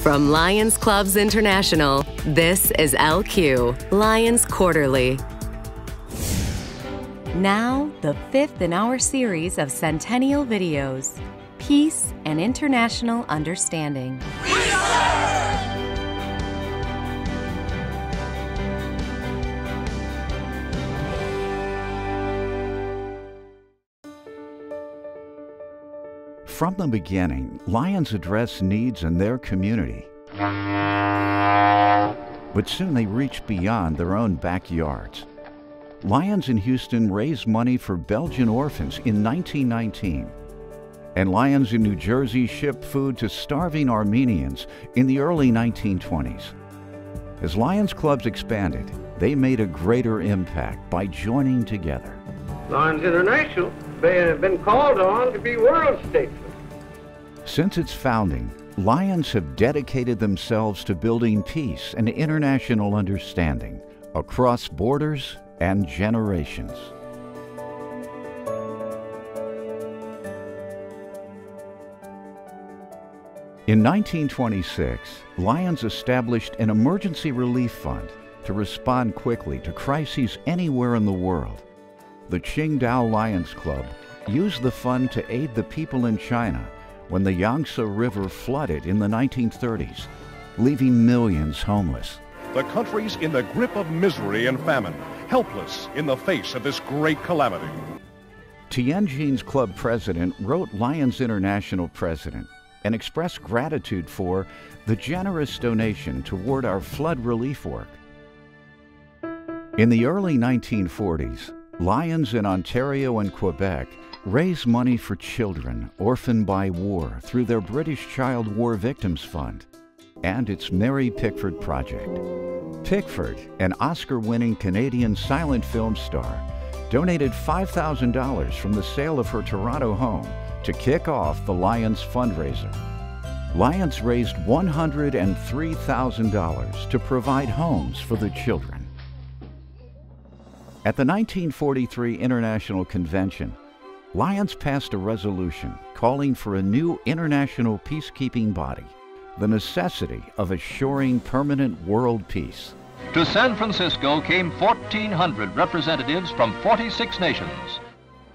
From Lions Clubs International, this is LQ, Lions Quarterly. Now, the fifth in our series of Centennial videos, Peace and International Understanding. From the beginning, Lions address needs in their community. But soon they reached beyond their own backyards. Lions in Houston raised money for Belgian orphans in 1919. And Lions in New Jersey shipped food to starving Armenians in the early 1920s. As Lions clubs expanded, they made a greater impact by joining together. Lions International have been called on to be world statesmen. Since its founding, Lions have dedicated themselves to building peace and international understanding across borders and generations. In 1926, Lions established an emergency relief fund to respond quickly to crises anywhere in the world. The Qingdao Lions Club used the fund to aid the people in China when the Yangtze River flooded in the 1930s, leaving millions homeless. The country's in the grip of misery and famine, helpless in the face of this great calamity. Tianjin's club president wrote Lions International president and expressed gratitude for the generous donation toward our flood relief work. In the early 1940s, Lions in Ontario and Quebec raised money for children orphaned by war through their British Child War Victims Fund and its Mary Pickford Project. Pickford, an Oscar-winning Canadian silent film star, donated $5,000 from the sale of her Toronto home to kick off the Lions fundraiser. Lions raised $103,000 to provide homes for the children. At the 1943 International Convention, Lions passed a resolution calling for a new international peacekeeping body, the necessity of assuring permanent world peace. To San Francisco came 1,400 representatives from 46 nations.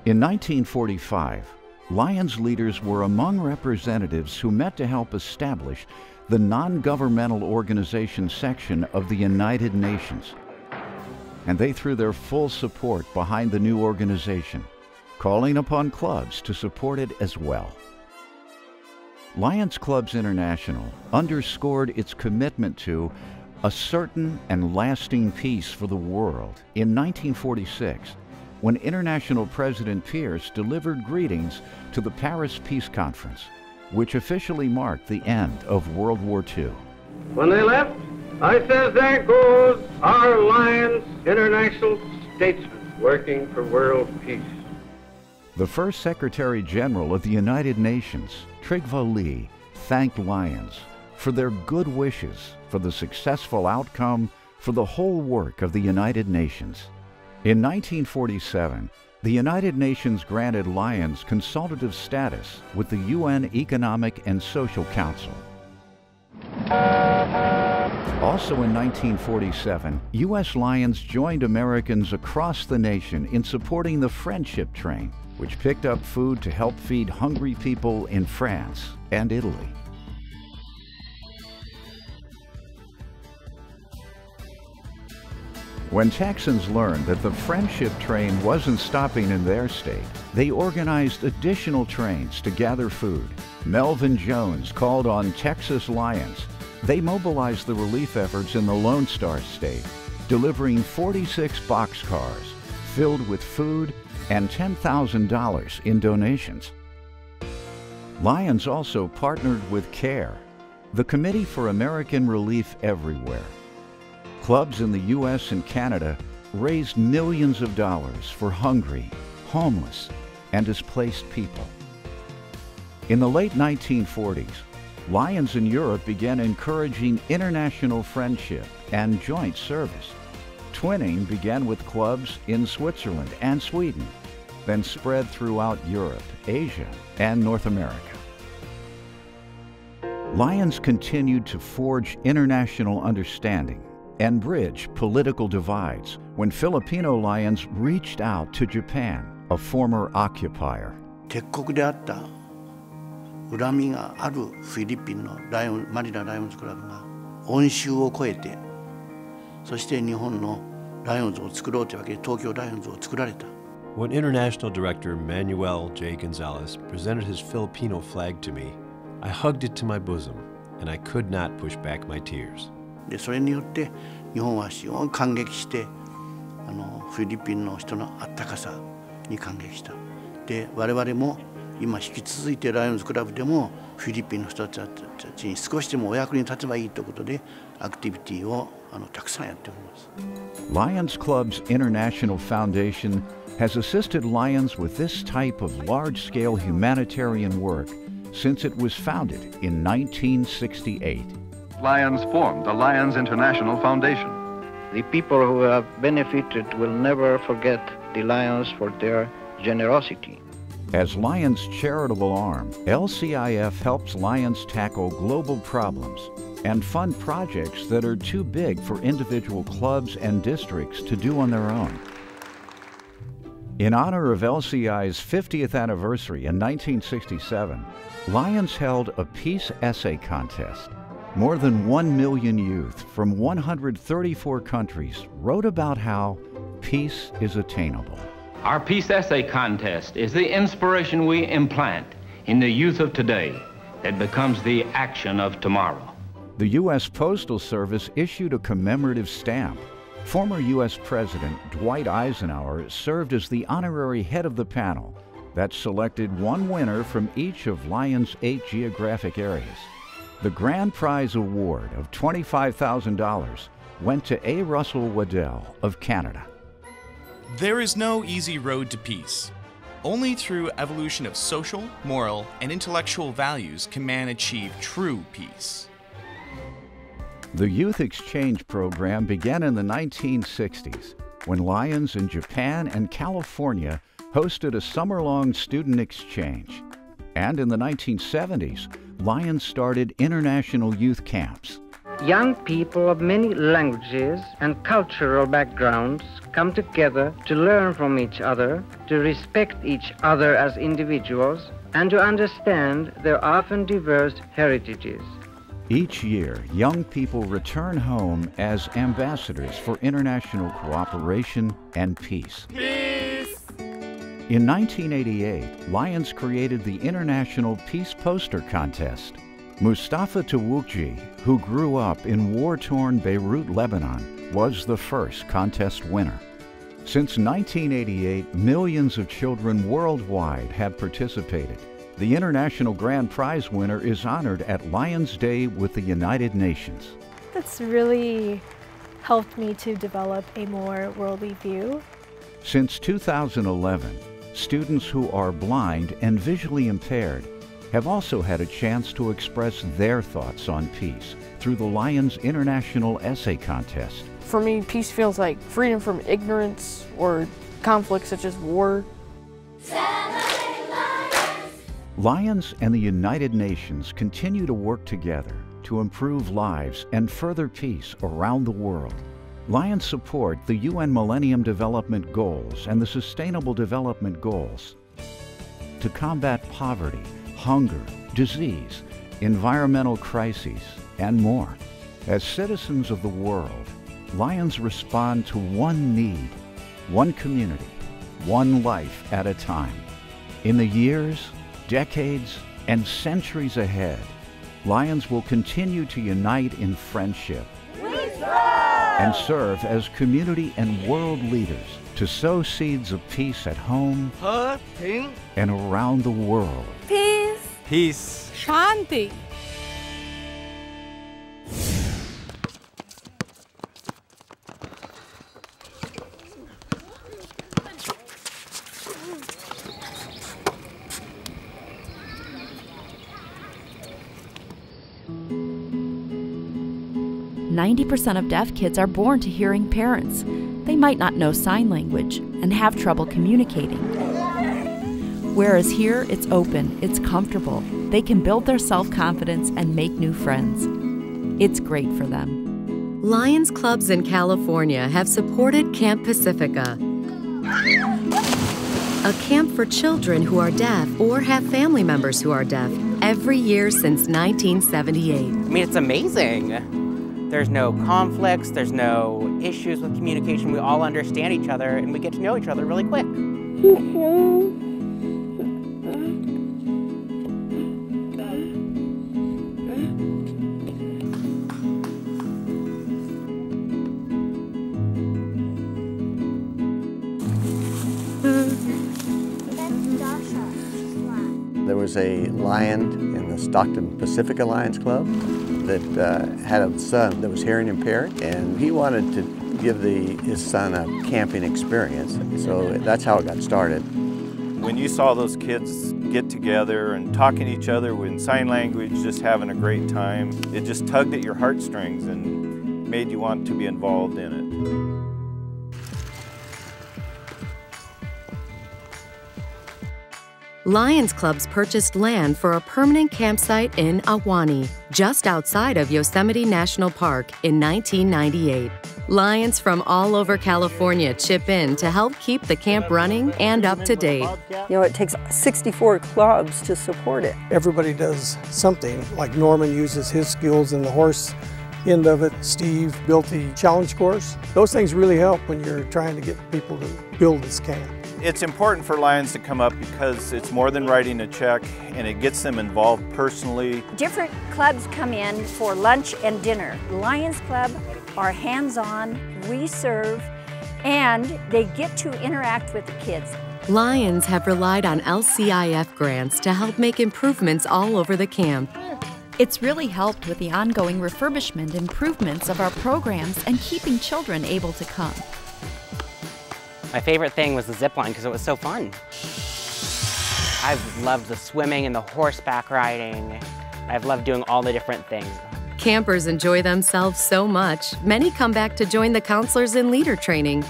In 1945, Lions leaders were among representatives who met to help establish the non-governmental organization section of the United Nations. And they threw their full support behind the new organization, calling upon clubs to support it as well. Lions Clubs International underscored its commitment to a certain and lasting peace for the world in 1946, when International President Pierce delivered greetings to the Paris Peace Conference, which officially marked the end of World War II. When they left, I said, there goes our Lions International statesmen working for world peace. The first Secretary General of the United Nations, Trygve Lie, thanked Lions for their good wishes for the successful outcome for the whole work of the United Nations. In 1947, the United Nations granted Lions consultative status with the UN Economic and Social Council. Also in 1947, U.S. Lions joined Americans across the nation in supporting the Friendship Train, which picked up food to help feed hungry people in France and Italy. When Texans learned that the Friendship Train wasn't stopping in their state, they organized additional trains to gather food. Melvin Jones called on Texas Lions. They mobilized the relief efforts in the Lone Star State, delivering 46 boxcars filled with food and $10,000 in donations. Lions also partnered with CARE, the Committee for American Relief Everywhere. Clubs in the U.S. and Canada raised millions of dollars for hungry, homeless, and displaced people. In the late 1940s, Lions in Europe began encouraging international friendship and joint service. Twinning began with clubs in Switzerland and Sweden, then spread throughout Europe, Asia, and North America. Lions continued to forge international understanding and bridge political divides when Filipino lions reached out to Japan, a former occupier. 敵国であった恨みがあるフィリピンのマニラライオンズクラブが恩衆を超えて、そして日本のライオンズを作ろうというわけで東京ライオンズを作られた。When International Director Manuel J. Gonzalez presented his Filipino flag to me, I hugged it to my bosom, and I could not push back my tears. でそれによって日本は非常に感激してフィリピンの人のあったかさに感激した。で我々も今引き続いてライオンズクラブでもフィリピンの人たちに少しでもお役に立てばいいということでアクティビティをたくさんやっております。Lions Club's International Foundation has assisted Lions with this type of large-scale humanitarian work since it was founded in 1968. Lions formed the Lions International Foundation. The people who have benefited will never forget the Lions for their generosity. As Lions' charitable arm, LCIF helps Lions tackle global problems and fund projects that are too big for individual clubs and districts to do on their own. In honor of LCI's 50th anniversary in 1967, Lions held a peace essay contest. More than 1 million youth from 134 countries wrote about how peace is attainable. Our peace essay contest is the inspiration we implant in the youth of today that becomes the action of tomorrow. The U.S. Postal Service issued a commemorative stamp. Former U.S. President Dwight Eisenhower served as the honorary head of the panel that selected one winner from each of Lions' 8 geographic areas. The grand prize award of $25,000 went to A. Russell Waddell of Canada. There is no easy road to peace. Only through evolution of social, moral, and intellectual values can man achieve true peace. The Youth Exchange Program began in the 1960s when Lions in Japan and California hosted a summer-long student exchange. And in the 1970s, Lions started international youth camps. Young people of many languages and cultural backgrounds come together to learn from each other, to respect each other as individuals, and to understand their often diverse heritages. Each year, young people return home as ambassadors for international cooperation and peace. Peace! In 1988, Lions created the International Peace Poster Contest. Mustafa Tawukji, who grew up in war-torn Beirut, Lebanon, was the first contest winner. Since 1988, millions of children worldwide have participated. The International Grand Prize winner is honored at Lions Day with the United Nations. That's really helped me to develop a more worldly view. Since 2011, students who are blind and visually impaired have also had a chance to express their thoughts on peace through the Lions International Essay Contest. For me, peace feels like freedom from ignorance or conflicts such as war. Lions and the United Nations continue to work together to improve lives and further peace around the world. Lions support the UN Millennium Development Goals and the Sustainable Development Goals to combat poverty, hunger, disease, environmental crises, and more. As citizens of the world, Lions respond to one need, one community, one life at a time. In the years, decades, and centuries ahead, Lions will continue to unite in friendship and serve as community and world leaders to sow seeds of peace at home and around the world. Peace! Peace! Shanti! %90 of deaf kids are born to hearing parents. They might not know sign language and have trouble communicating. Whereas here, it's open, it's comfortable, they can build their self-confidence and make new friends. It's great for them. Lions clubs in California have supported Camp Pacifica, a camp for children who are deaf or have family members who are deaf, every year since 1978. I mean, it's amazing. There's no conflicts, there's no issues with communication. We all understand each other and we get to know each other really quick. There was a lion in the Stockton Pacifica Lions Club that had a son that was hearing impaired, and he wanted to give his son a camping experience. So that's how it got started. When you saw those kids get together and talking to each other in sign language, just having a great time, it just tugged at your heartstrings and made you want to be involved in it. Lions clubs purchased land for a permanent campsite in Ahwahnee, just outside of Yosemite National Park in 1998. Lions from all over California chip in to help keep the camp running and up to date. You know, it takes 64 clubs to support it. Everybody does something, like Norman uses his skills in the horse end of it. Steve built the challenge course. Those things really help when you're trying to get people to build this camp. It's important for Lions to come up because it's more than writing a check, and it gets them involved personally. Different clubs come in for lunch and dinner. Lions Club are hands-on, we serve, and they get to interact with the kids. Lions have relied on LCIF grants to help make improvements all over the camp. It's really helped with the ongoing refurbishment improvements of our programs and keeping children able to come. My favorite thing was the zip line because it was so fun. I've loved the swimming and the horseback riding. I've loved doing all the different things. Campers enjoy themselves so much, many come back to join the Counselors in Leader Training,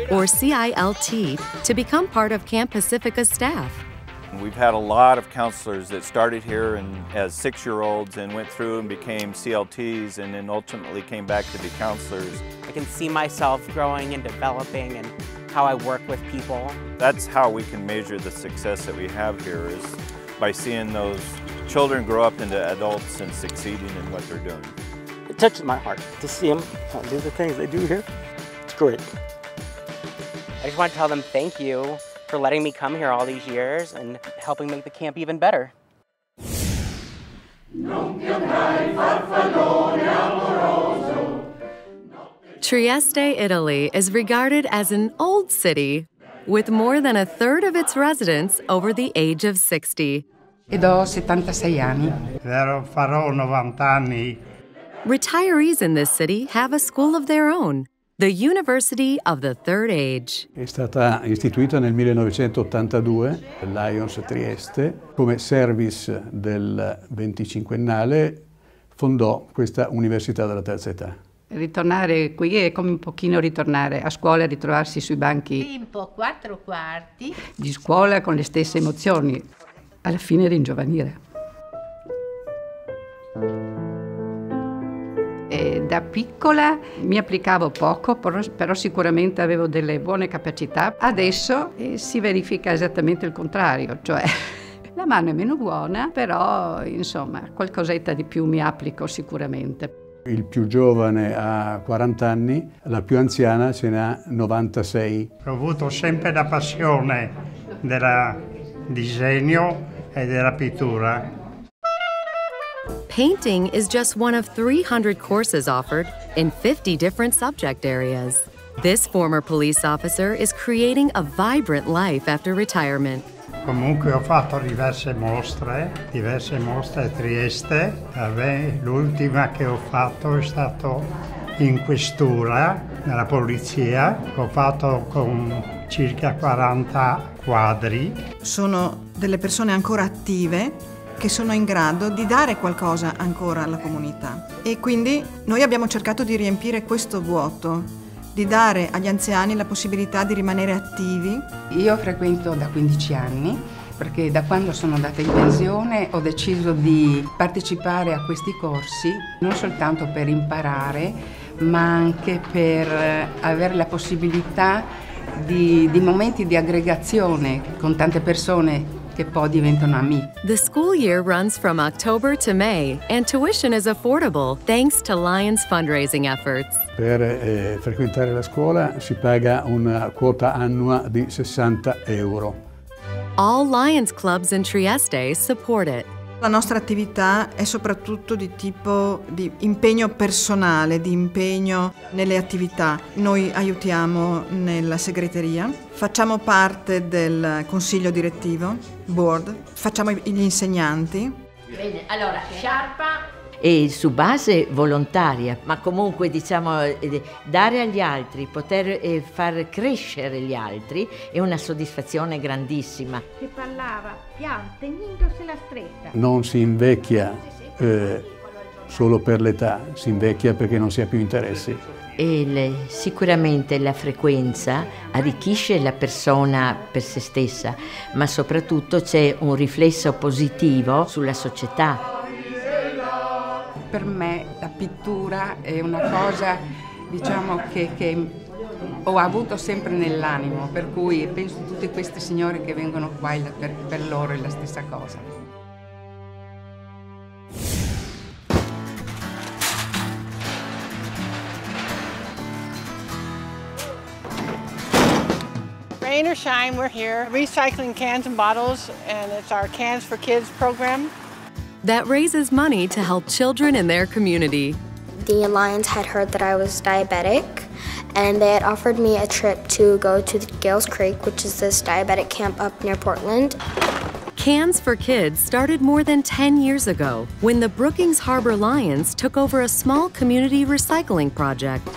or CILT, to become part of Camp Pacifica's staff. We've had a lot of counselors that started here as 6-year-olds and went through and became CLTs and then ultimately came back to be counselors. I can see myself growing and developing and how I work with people. That's how we can measure the success that we have here, is by seeing those children grow up into adults and succeeding in what they're doing. It touches my heart to see them do the things they do here. It's great. I just want to tell them thank you for letting me come here all these years and helping make the camp even better. Trieste, Italy is regarded as an old city with more than a third of its residents over the age of 60. Ho 76 anni. Farò 90 anni. Retirees in this city have a school of their own, the University of the Third Age. È stata istituita nel 1982, Lions Trieste, come service del 25ennale, fondò questa Università della Terza Età. Ritornare qui è come un pochino ritornare a scuola e ritrovarsi sui banchi tempo 4/4 di scuola con le stesse emozioni. Alla fine ringiovanire. E da piccola mi applicavo poco, però sicuramente avevo delle buone capacità. Adesso si verifica esattamente il contrario, cioè la mano è meno buona, però insomma qualcosetta di più mi applico sicuramente. Il più giovane ha 40 anni, la più anziana ce n'ha 96. Ho avuto sempre la passione del disegno e della pittura. Painting is just one of 300 courses offered in 50 different subject areas. This former police officer is creating a vibrant life after retirement. Comunque ho fatto diverse mostre a Trieste. L'ultima che ho fatto è stato in questura, nella polizia. Ho fatto con circa 40 quadri. Sono delle persone ancora attive che sono in grado di dare qualcosa ancora alla comunità. E quindi noi abbiamo cercato di riempire questo vuoto, di dare agli anziani la possibilità di rimanere attivi. Io frequento da 15 anni perché da quando sono andata in pensione ho deciso di partecipare a questi corsi non soltanto per imparare, ma anche per avere la possibilità di momenti di aggregazione con tante persone che poi diventano amici. The school year runs from October to May, and tuition is affordable thanks to Lions fundraising efforts. Per frequentare la scuola si paga una quota annua di 60 euro. All Lions clubs in Trieste support it. La nostra attività è soprattutto di tipo di impegno personale, di impegno nelle attività. Noi aiutiamo nella segreteria, facciamo parte del consiglio direttivo, board, facciamo gli insegnanti. Bene, allora, sciarpa. E su base volontaria, ma comunque diciamo dare agli altri, poter far crescere gli altri è una soddisfazione grandissima. Che parlava, pian, tenendosi la stretta. Non si invecchia solo per l'età, si invecchia perché non si ha più interessi. E sicuramente la frequenza arricchisce la persona per se stessa, ma soprattutto c'è un riflesso positivo sulla società. Per me la pittura è una cosa, diciamo, che ho avuto sempre nell'animo, per cui penso a tutte queste signore che vengono qua, per loro è la stessa cosa. Rain or shine, we're here recycling cans and bottles, and it's our Cans for Kids program. That raises money to help children in their community. The Lions had heard that I was diabetic, and they had offered me a trip to go to Gales Creek, which is this diabetic camp up near Portland. Cans for Kids started more than 10 years ago when the Brookings Harbor Lions took over a small community recycling project.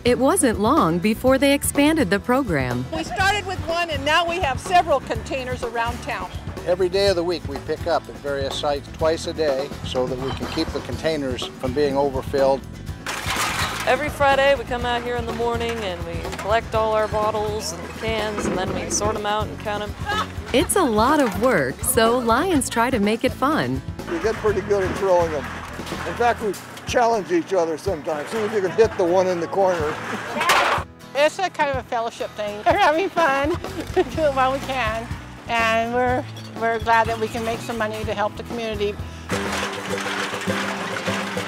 It wasn't long before they expanded the program. We started with one, and now we have several containers around town. Every day of the week we pick up at various sites twice a day so that we can keep the containers from being overfilled. Every Friday we come out here in the morning and we collect all our bottles and cans, and then we sort them out and count them. It's a lot of work, so Lions try to make it fun. We get pretty good at throwing them. In fact, we challenge each other sometimes. See if you can hit the one in the corner. It's a kind of a fellowship thing. We're having fun, do it while we can, and we're glad that we can make some money to help the community.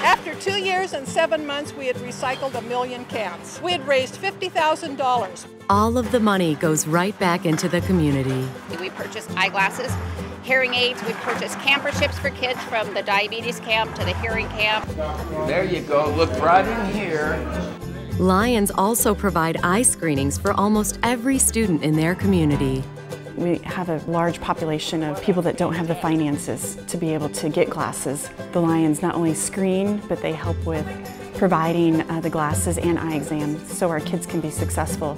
After 2 years and 7 months, we had recycled 1 million cans. We had raised $50,000. All of the money goes right back into the community. We purchased eyeglasses, hearing aids. We purchased camperships for kids from the diabetes camp to the hearing camp. There you go, look right in here. Lions also provide eye screenings for almost every student in their community. We have a large population of people that don't have the finances to be able to get glasses. The Lions not only screen, but they help with providing the glasses and eye exams so our kids can be successful.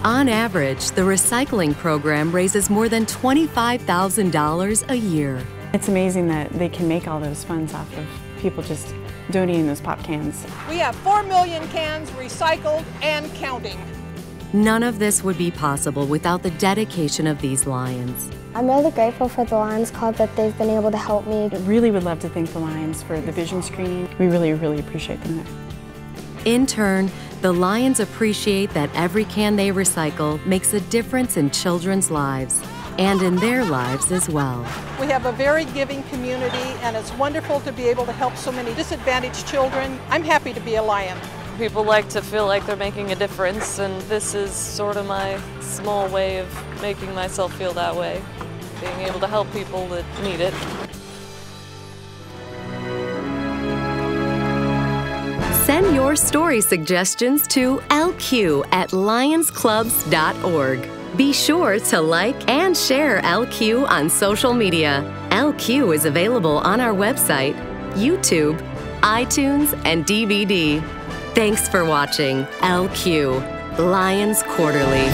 On average, the recycling program raises more than $25,000 a year. It's amazing that they can make all those funds off of people just donating those pop cans. We have 4 million cans recycled and counting. None of this would be possible without the dedication of these Lions. I'm really grateful for the Lions Club that they've been able to help me. I really would love to thank the Lions for the vision screening. We really, really appreciate them there. In turn, the Lions appreciate that every can they recycle makes a difference in children's lives, and in their lives as well. We have a very giving community, and it's wonderful to be able to help so many disadvantaged children. I'm happy to be a Lion. People like to feel like they're making a difference, and this is sort of my small way of making myself feel that way, being able to help people that need it. Send your story suggestions to lq@lionsclubs.org. Be sure to like and share LQ on social media. LQ is available on our website, YouTube, iTunes, and DVD. Thanks for watching LQ, Lions Quarterly.